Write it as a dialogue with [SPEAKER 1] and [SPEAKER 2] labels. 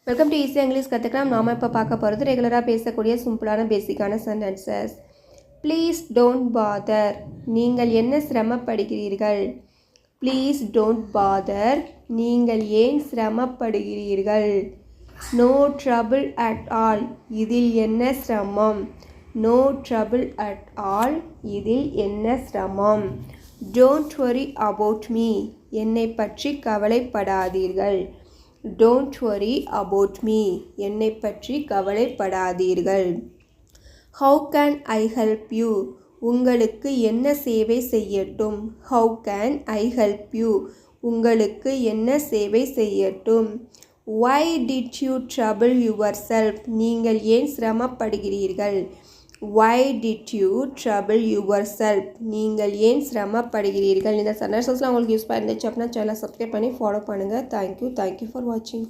[SPEAKER 1] Welcome to easy English கற்றுக்கலாம். நாம் இப்போ பார்க்க போகிறது ரெகுலராக பேசக்கூடிய சிம்பிளான பேசிக்கான சென்டென்சஸ். Please don't bother. நீங்கள் என்ன சிரமப்படுகிறீர்கள்? Please don't bother. நீங்கள் ஏன் சிரமப்படுகிறீர்கள்? No trouble at all. இதில் என்ன சிரமம்? No trouble at all. இதில் என்ன சிரமம்? Don't worry about me. என்னை பற்றி கவலைப்படாதீர்கள். Don't worry about me. என்னை பற்றி கவலைப்படாதீர்கள். How can I help you. உங்களுக்கு என்ன சேவை செய்யட்டும்? How can I help you. உங்களுக்கு என்ன சேவை செய்யட்டும்? Why did you trouble yourself. நீங்கள் ஏன் சிரமப்படுகிறீர்கள்? Why did you trouble yourself. நீங்கள் ஏன் சிரமப்படுகிறீர்கள்? இந்த சென்டென்சஸ்லாம் உங்களுக்கு யூஸ் பண்ணிருந்துச்சு அப்படின்னா சேனலை சப்ஸ்கிரைப் பண்ணி ஃபாலோ பண்ணுங்கள். தேங்க்யூ ஃபார் வாட்சிங்.